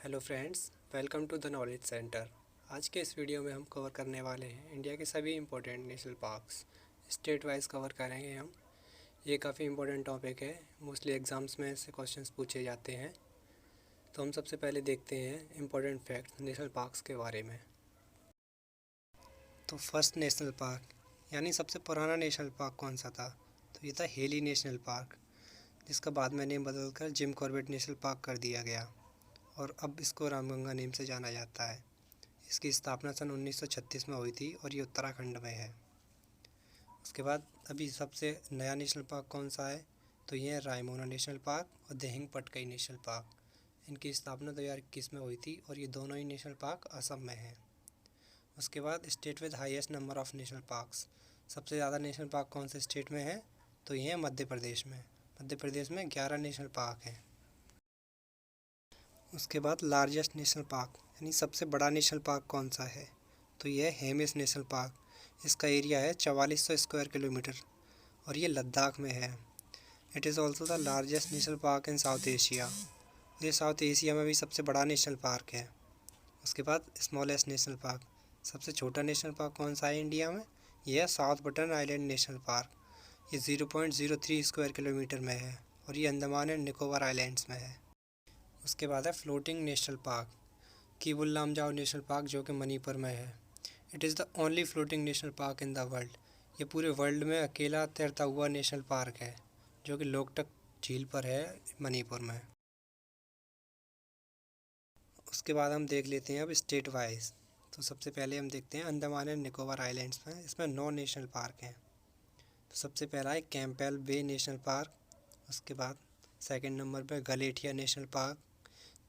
Hello friends, welcome to the knowledge centre. आज के इस वीडियो में हम कवर करने वाले हैं इंडिया के सभी important national parks. State wise cover करेंगे हम। ये काफ़ी इम्पोर्टेंट टॉपिक है, मोस्टली एग्ज़ाम्स में से क्वेश्चंस पूछे जाते हैं। तो हम सबसे पहले देखते हैं इम्पोर्टेंट फैक्ट नेशनल पार्क्स के बारे में। तो फर्स्ट नेशनल पार्क यानी सबसे पुराना नेशनल पार्क कौन सा था? तो ये था हेली नेशनल पार्क, जिसका बाद में नेम बदलकर जिम कॉर्बेट नेशनल पार्क कर दिया गया और अब इसको रामगंगा नेम से जाना जाता है। इसकी स्थापना सन 1936 में हुई थी और ये उत्तराखंड में है। उसके बाद अभी सबसे नया नेशनल पार्क कौन सा है? तो ये है रायमोना नेशनल पार्क और दिहिंग पटकाई नेशनल पार्क। इनकी स्थापना 2021 में हुई थी और ये दोनों ही नेशनल पार्क असम में हैं। उसके बाद state with highest number of national parks, सबसे ज़्यादा नेशनल पार्क कौन से स्टेट में है? तो ये है मध्य प्रदेश में। मध्य प्रदेश में 11 नेशनल पार्क हैं। उसके बाद लार्जेस्ट नेशनल पार्क यानी सबसे बड़ा नेशनल पार्क कौन सा है? तो यह है हेमिस नेशनल पार्क। इसका एरिया है 4400 स्क्वायर किलोमीटर और ये लद्दाख में है। It is also the largest national park in south Asia. ये साउथ एशिया में भी सबसे बड़ा नेशनल पार्क है। उसके बाद स्मॉलेस्ट नेशनल पार्क, सबसे छोटा नेशनल पार्क कौन सा है इंडिया में? यह है south button island national park. ये 0.03 स्क्वायर किलोमीटर में है और ये अंडमान एंड निकोबार आइलैंड्स में है। उसके बाद है floating national park, Keibul Lamjao national park, जो कि मणिपुर में है। It is the only floating national park in the world. ये पूरे वर्ल्ड में अकेला तैरता हुआ नेशनल पार्क है, जो कि लोकटक झील पर है, मणिपुर में। उसके बाद हम देख लेते हैं अब स्टेट वाइज। तो सबसे पहले हम देखते हैं अंडमान एंड निकोबार आइलैंड्स में। इसमें 9 नेशनल पार्क हैं। तो सबसे पहला है कैंपबेल बे नेशनल पार्क। उसके बाद सेकंड नंबर पे Galathea national park.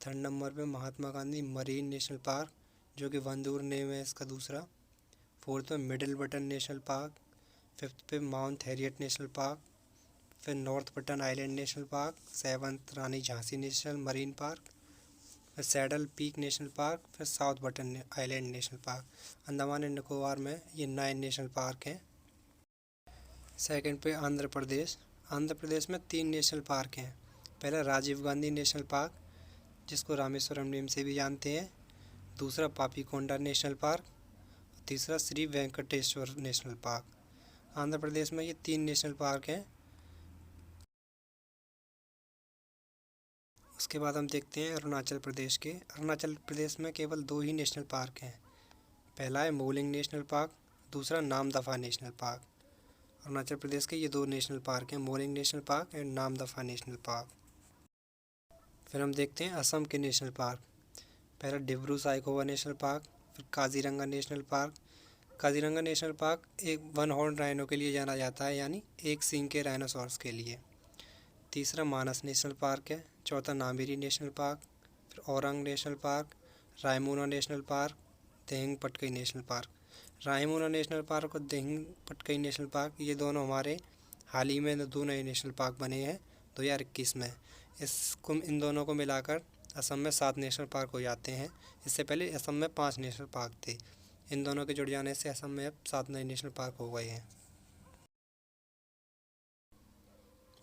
Third number पे Mahatma Gandhi marine national park, जो कि वंदूर नेम है इसका दूसरा। फोर्थ पे middle button national park. Fifth पे माउंट हैरियट नेशनल पार्क। फिर north button island national park. Seventh Rani Jhansi national marine park. फिर सैडल पीक नेशनल पार्क। फिर south button island national park. Andaman and Nicobar में ये 9 नेशनल पार्क हैं। Second पे आंध्र प्रदेश। आंध्र प्रदेश में 3 national park हैं। पहला राजीव गांधी नेशनल पार्क, जिसको रामेश्वरम नेम से भी जानते हैं। दूसरा पापीकोंडा नेशनल पार्क। तीसरा श्री वेंकटेश्वर नेशनल पार्क। आंध्र प्रदेश में ये 3 नेशनल पार्क हैं। उसके बाद हम देखते हैं अरुणाचल प्रदेश के। अरुणाचल प्रदेश में केवल 2 ही नेशनल पार्क हैं। पहला है मोलिंग नेशनल पार्क, दूसरा नामदफा नेशनल पार्क। अरुणाचल प्रदेश के ये 2 नेशनल पार्क हैं, moulding national park and Namdapha national park. फिर हम देखते हैं असम के नेशनल पार्क। पहला डिब्रू साइखोवा नेशनल पार्क, फिर Kaziranga national park. Kaziranga national park एक 1 हॉर्न राइनो के लिए जाना जाता है, यानी एक सींग के राइनोसॉर्स के लिए। तीसरा मानस नेशनल पार्क है। चौथा नामेरी नेशनल पार्क, फिर Orang national park, Raimona national park, Dihing Patkai national park. Raimona national park और दिहिंग पटकाई नेशनल पार्क ये दोनों हमारे हाल ही में 2 नए नेशनल पार्क बने हैं 2021 में। इन दोनों को मिलाकर असम में 7 नेशनल पार्क हो जाते हैं। इससे पहले असम में 5 नेशनल पार्क थे। इन दोनों के जुड़ जाने से असम में अब 7 नए नेशनल पार्क हो गए हैं।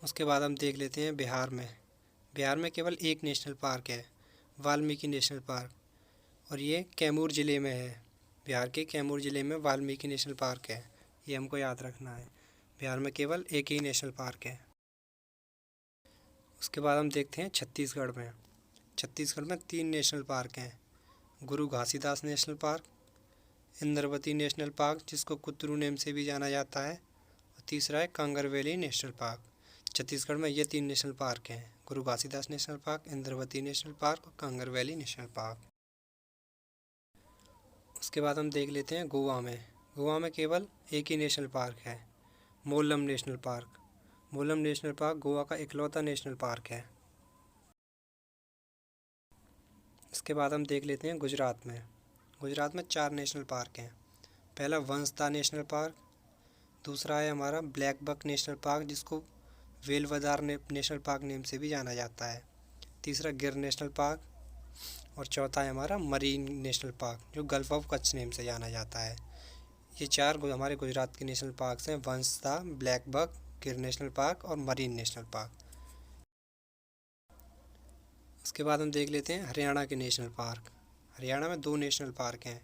उसके बाद हम देख लेते हैं बिहार में। बिहार में केवल एक नेशनल पार्क है, वाल्मीकि नेशनल पार्क, और ये कैमूर ज़िले में है। बिहार के कैमूर ज़िले में वाल्मीकि नेशनल पार्क है, ये हमको याद रखना है। बिहार में केवल एक ही नेशनल पार्क है। उसके बाद हम देखते हैं छत्तीसगढ़ में। छत्तीसगढ़ में 3 नेशनल पार्क हैं। गुरु Ghasidas national park, Indravati national park, जिसको कुतरू नेम से भी जाना जाता है, और तीसरा है Kanger valley national park. Chhattisgarh में ये 3 नेशनल पार्क हैं, गुरु Ghasidas national park, Indravati national park और कांगर वैली नेशनल पार्क। उसके बाद हम देख लेते हैं गोवा में। गोवा में केवल एक ही नेशनल पार्क है, Mollem national park. Mollem national park Goa का इकलौता नेशनल पार्क है। इसके बाद हम देख लेते हैं गुजरात में। गुजरात में 4 नेशनल पार्क हैं। पहला वंसदा नेशनल पार्क, दूसरा है हमारा ब्लैक बक नेशनल पार्क, जिसको वेलवदार नेशनल पार्क नेम से भी जाना जाता है। तीसरा गिर नेशनल पार्क, और चौथा है हमारा मरीन नेशनल पार्क, जो गल्फ ऑफ कच्छ नेम से जाना जाता है। ये 4 हमारे गुजरात के नेशनल पार्क्स हैं, वंसदा, ब्लैक बक, गिर नेशनल पार्क और मरीन नेशनल पार्क। उसके बाद हम देख लेते हैं हरियाणा के नेशनल पार्क। हरियाणा में 2 नेशनल पार्क हैं।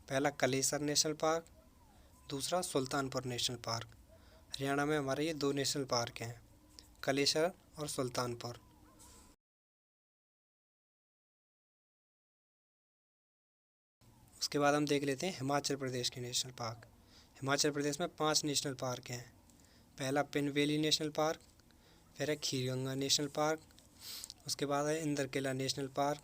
पहला कलेसर नेशनल पार्क, दूसरा सुल्तानपुर नेशनल पार्क। हरियाणा में हमारे ये 2 नेशनल पार्क हैं, कलेसर और सुल्तानपुर। उसके बाद हम देख लेते हैं हिमाचल प्रदेश के नेशनल पार्क। हिमाचल प्रदेश में 5 नेशनल पार्क हैं। पहला पिन वैली नेशनल पार्क, फिर है खीरगंगा नेशनल पार्क, उसके बाद है इंद्रकिला नेशनल पार्क,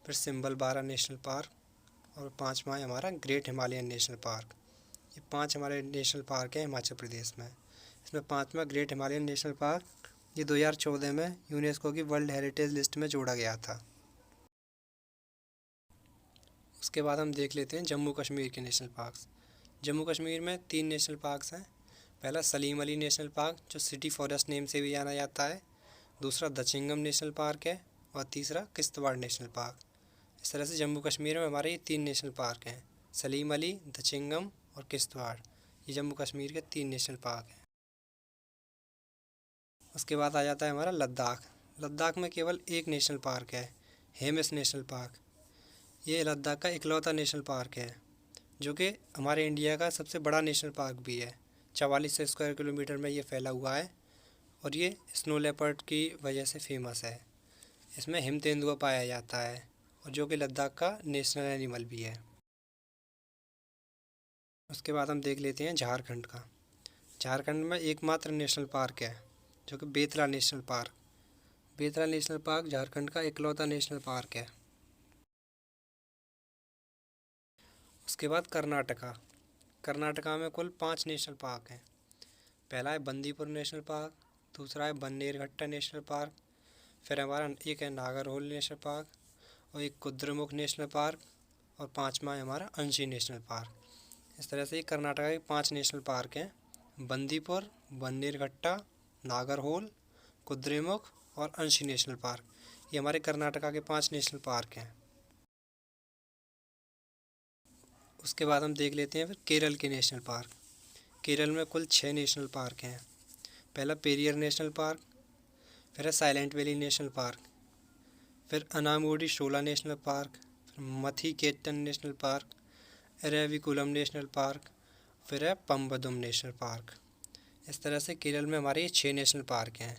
फिर सिंबल बारा नेशनल पार्क और 5वां है हमारा ग्रेट हिमालयन नेशनल पार्क। ये 5 हमारे नेशनल पार्क हैं हिमाचल प्रदेश में। इसमें 5वां ग्रेट हिमालयन नेशनल पार्क ये 2014 में यूनेस्को की वर्ल्ड हेरिटेज लिस्ट में जोड़ा गया था। उसके बाद हम देख लेते हैं जम्मू कश्मीर के नेशनल पार्क्स। जम्मू कश्मीर में 3 नेशनल पार्क्स हैं। पहला सलीम अली नेशनल पार्क जो सिटी फॉरेस्ट नेम से भी जाना जाता है, दूसरा दचिंगम नेशनल पार्क है और तीसरा किश्तवाड़ नेशनल पार्क। इस तरह से जम्मू कश्मीर में हमारे ये 3 नेशनल पार्क हैं, सलीम अली, दचिंगम और किश्तवाड़। ये जम्मू कश्मीर के 3 नेशनल पार्क हैं। उसके बाद आ जाता है हमारा लद्दाख। लद्दाख में केवल एक नेशनल पार्क है, हेमिस नेशनल पार्क। ये लद्दाख का इकलौता नेशनल पार्क है जो कि हमारे इंडिया का सबसे बड़ा नेशनल पार्क भी है। 44 स्क्वायर किलोमीटर में ये फैला हुआ है और ये स्नो लेपर्ड की वजह से फेमस है। इसमें हिम तेंदुआ पाया जाता है और जो कि लद्दाख का नेशनल एनिमल भी है। उसके बाद हम देख लेते हैं झारखंड का। झारखंड में एकमात्र नेशनल पार्क है जो कि Betla national park. Betla national park Jharkhand का इकलौता नेशनल पार्क है। उसके बाद कर्नाटका। कर्नाटका में कुल 5 नेशनल पार्क हैं। पहला है बंदीपुर नेशनल पार्क, दूसरा है बन्नेरघट्टा नेशनल पार्क, फिर हमारा एक है नागरहोल नेशनल पार्क और एक कुद्रेमुख नेशनल पार्क और 5वां है हमारा अंशी नेशनल पार्क। इस तरह से ये कर्नाटका के 5 नेशनल पार्क हैं, बंदीपुर, बन्नेरघट्टा, नागरहोल, कुद्रेमुख और अंशी नेशनल पार्क। ये हमारे कर्नाटका के 5 नेशनल पार्क हैं। उसके बाद हम देख लेते हैं फिर केरल के नेशनल पार्क। केरल में कुल 6 नेशनल पार्क हैं। पहला पेरियर नेशनल पार्क, फिर है साइलेंट वैली नेशनल पार्क, फिर अनामुडी शोला नेशनल पार्क, फिर मथीकेटन नेशनल पार्क, एरेविकुलम नेशनल पार्क, फिर है पम्बदुम नेशनल पार्क। इस तरह से केरल में हमारे ये 6 नेशनल पार्क हैं।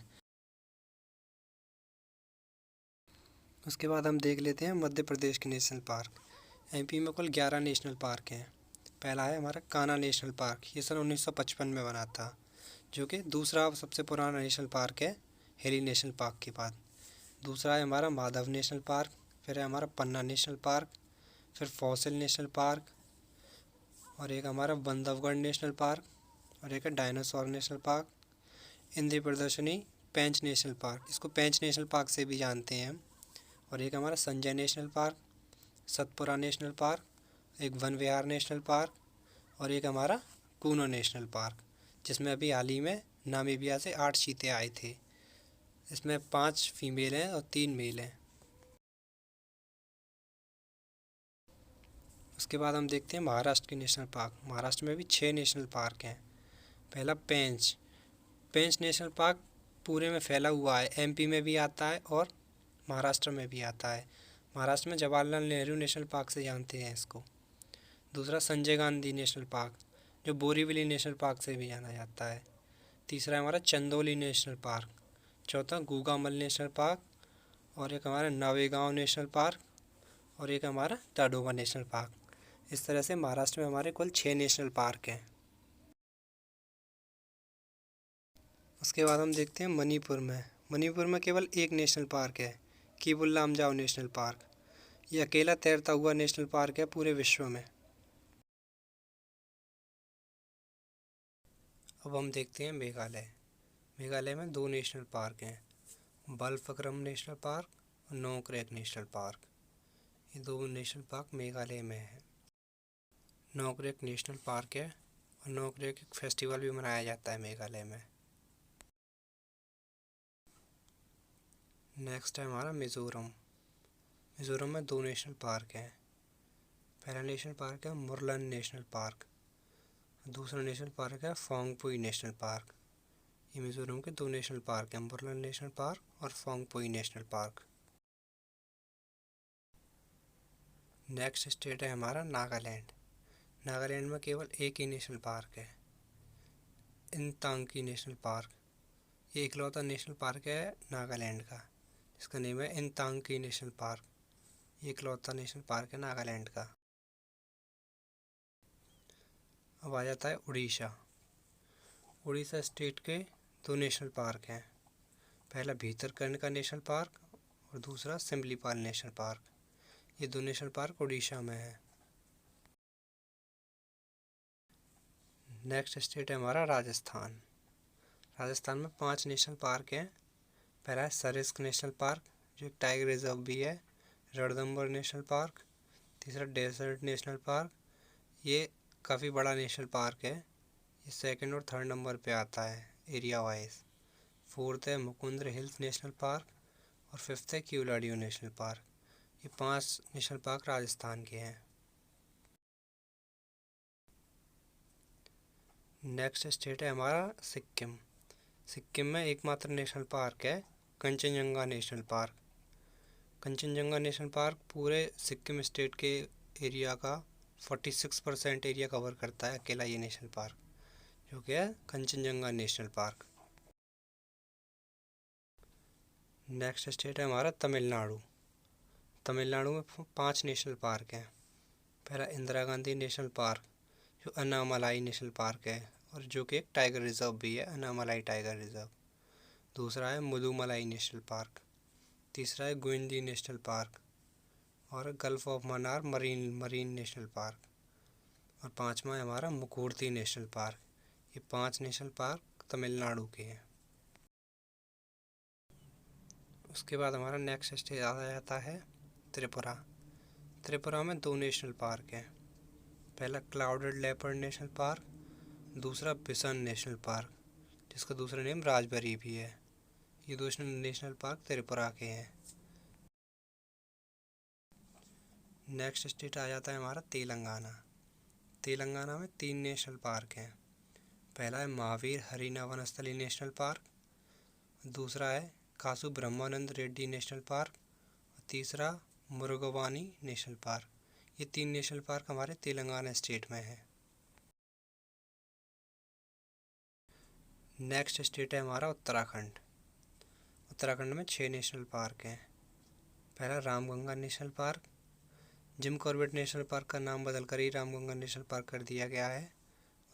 उसके बाद हम देख लेते हैं मध्य प्रदेश के नेशनल पार्क। एमपी में कुल 11 नेशनल पार्क हैं। पहला है हमारा कान्हा नेशनल पार्क, ये सन 1955 में बना था, जो कि दूसरा सबसे पुराना नेशनल पार्क है हिली नेशनल पार्क के बाद। दूसरा है हमारा माधव नेशनल पार्क, फिर है हमारा पन्ना नेशनल पार्क, फिर फॉसिल नेशनल पार्क और एक हमारा बंधवगढ़ नेशनल पार्क और एक है डायनासोर नेशनल पार्क। इंद्र प्रदर्शनी पेंच नेशनल पार्क, इसको पेंच नेशनल पार्क से भी जानते हैं हम। और एक हमारा Sanjay national park, Satpura national park, एक वन विहार नेशनल पार्क और एक हमारा कूनो नेशनल पार्क, जिसमें अभी हाल ही में नामीबिया से 8 चीते आए थे। इसमें 5 फीमेल हैं और 3 मेल हैं। उसके बाद हम देखते हैं महाराष्ट्र के नेशनल पार्क। महाराष्ट्र में भी 6 नेशनल पार्क हैं। पहला पेंच। पेंच नेशनल पार्क पूरे में फैला हुआ है, एमपी में भी आता है और महाराष्ट्र में भी आता है। महाराष्ट्र में जवाहरलाल नेहरू नेशनल पार्क से जानते हैं इसको। दूसरा संजय गांधी नेशनल पार्क, जो बोरीवली नेशनल पार्क से भी जाना जाता है। तीसरा है हमारा चंदौली नेशनल पार्क। चौथा गूगामल नेशनल पार्क और एक हमारा नवेगांव नेशनल पार्क और एक हमारा टाडोबा नेशनल पार्क। इस तरह से महाराष्ट्र में हमारे कुल 6 नेशनल पार्क हैं। उसके बाद हम देखते हैं मणिपुर में। मणिपुर में केवल एक नेशनल पार्क है, कीबुल लामजाओ नेशनल पार्क। ये अकेला तैरता हुआ नेशनल पार्क है पूरे विश्व में। अब हम देखते हैं मेघालय। मेघालय में 2 नेशनल पार्क हैं, बलफक्रम नेशनल पार्क और नोकरेक नेशनल पार्क। ये 2 नेशनल पार्क मेघालय में है। नोकरेक नेशनल पार्क है और नोकरेक एक फेस्टिवल भी मनाया जाता है मेघालय में। नेक्स्ट है हमारा मिज़ोरम। मिज़ोरम में 2 नेशनल पार्क हैं। पहला नेशनल पार्क है मुरलेन नेशनल पार्क, दूसरा नेशनल पार्क है फोंगपुई नेशनल पार्क। ये मिज़ोरम के 2 नेशनल पार्क हैं, मुरलेन नेशनल पार्क और Phawngpui national park. Next state है हमारा नागालैंड। नागालैंड में केवल एक ही नेशनल पार्क है, इंतांकी नेशनल पार्क। ये इकलौता नेशनल पार्क है नागालैंड का, इसका नेम है इंतांकी नेशनल पार्क। ये इकलौता नेशनल पार्क है नागालैंड का। अब आ जाता है उड़ीसा। उड़ीसा स्टेट के दो नेशनल पार्क हैं, पहला भीतरकनिका नेशनल पार्क और दूसरा सिमलीपाल नेशनल पार्क। ये दो नेशनल पार्क उड़ीसा में है। नेक्स्ट स्टेट है हमारा राजस्थान। राजस्थान में 5 नेशनल पार्क हैं। पहला है सरिस्क नेशनल पार्क, जो एक टाइगर रिजर्व भी है। Ranthambore national park. तीसरा डेजर्ट नेशनल पार्क, ये काफ़ी बड़ा नेशनल पार्क है, ये 2nd और 3rd नंबर पे आता है एरिया वाइज। 4th है मुकुंद्र हिल्स नेशनल पार्क और 5th है क्यूलाडियो नेशनल पार्क। ये 5 नेशनल पार्क राजस्थान के हैं। नेक्स्ट स्टेट है हमारा सिक्किम। सिक्किम में एकमात्र नेशनल पार्क है Kanchenjunga national park. Kanchenjunga national park पूरे सिक्किम स्टेट के एरिया का 46% एरिया कवर करता है अकेला ये नेशनल पार्क, जो कि है Kanchenjunga national park. Next state है हमारा तमिलनाडु। तमिलनाडु में 5 नेशनल पार्क हैं। पहला इंदिरा गांधी नेशनल पार्क, जो अन्नामलाई नेशनल पार्क है और जो कि एक टाइगर रिजर्व भी है, अन्नामलाई टाइगर रिजर्व। दूसरा है मुदुमलाई नेशनल पार्क। तीसरा है गुइंडी नेशनल पार्क और gulf of Mannar marine national park. और 5वां है हमारा मुकुर्ती नेशनल पार्क। ये 5 नेशनल पार्क तमिलनाडु के हैं। उसके बाद हमारा नेक्स्ट स्टेट आ जाता है त्रिपुरा। त्रिपुरा में 2 नेशनल पार्क हैं, पहला क्लाउडेड लेपर्ड नेशनल पार्क, दूसरा बिसन नेशनल पार्क, जिसका दूसरा नेम राजबरी भी है। ये 2 नेशनल पार्क त्रिपुरा के हैं। नेक्स्ट स्टेट आ जाता है हमारा तेलंगाना। तेलंगाना में 3 नेशनल पार्क हैं, पहला है महावीर हरिना वनस्थली नेशनल पार्क, दूसरा है कासु ब्रह्मानंद रेड्डी नेशनल पार्क और तीसरा मुरुगवानी नेशनल पार्क। ये 3 नेशनल पार्क हमारे तेलंगाना स्टेट में है। नेक्स्ट स्टेट है हमारा उत्तराखंड। उत्तराखंड में 6 नेशनल पार्क हैं, पहला Ramganga national park. Jim Corbett national park का नाम बदलकर ही रामगंगा नेशनल पार्क कर दिया गया है,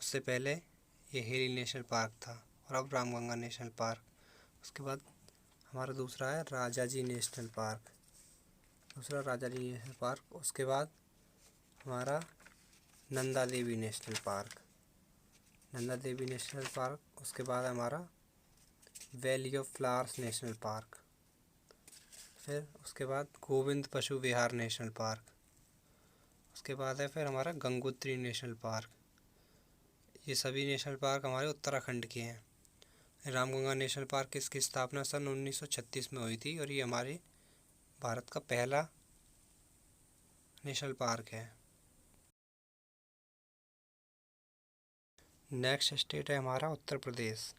उससे पहले ये हेली नेशनल पार्क था और अब रामगंगा नेशनल पार्क। उसके बाद हमारा दूसरा है राजाजी नेशनल पार्क, दूसरा राजाजी नेशनल पार्क। उसके बाद हमारा Nanda Devi national park, Nanda Devi national park. उसके बाद हमारा valley of flowers national park, फिर उसके बाद गोविंद पशु विहार नेशनल पार्क। उसके बाद है फिर हमारा गंगोत्री नेशनल पार्क। ये सभी नेशनल पार्क हमारे उत्तराखंड के हैं। रामगंगा नेशनल पार्क की इसकी स्थापना सन 1936 में हुई थी और ये हमारे भारत का पहला नेशनल पार्क है। नेक्स्ट स्टेट है हमारा उत्तर प्रदेश।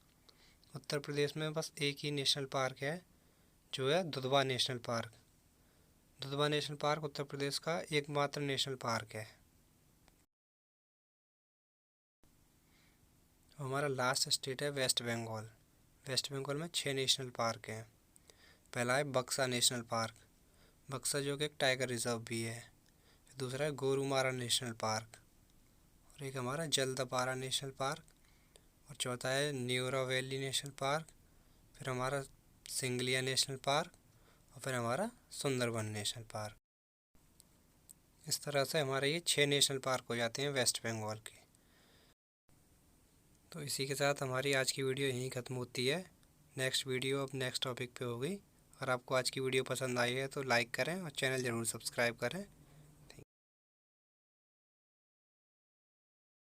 उत्तर प्रदेश में बस एक ही नेशनल पार्क है, जो है Dudhwa national park. Dudhwa national park Uttar Pradesh का एकमात्र नेशनल पार्क है। हमारा लास्ट स्टेट है वेस्ट बंगाल। वेस्ट बंगाल में 6 नेशनल पार्क हैं। पहला है बक्सा नेशनल पार्क, बक्सा जो कि एक टाइगर रिजर्व भी है। दूसरा है गोरुमारा नेशनल पार्क और एक हमारा जलदापारा नेशनल पार्क। और चौथा है न्यूरा वैली नेशनल पार्क, फिर हमारा सिंगलिया नेशनल पार्क और फिर हमारा सुंदरबन नेशनल पार्क। इस तरह से हमारे ये 6 नेशनल पार्क हो जाते हैं वेस्ट बंगाल के। तो इसी के साथ हमारी आज की वीडियो यहीं ख़त्म होती है। नेक्स्ट वीडियो अब नेक्स्ट टॉपिक पे होगी। अगर आपको आज की वीडियो पसंद आई है तो लाइक करें और चैनल ज़रूर सब्सक्राइब करें।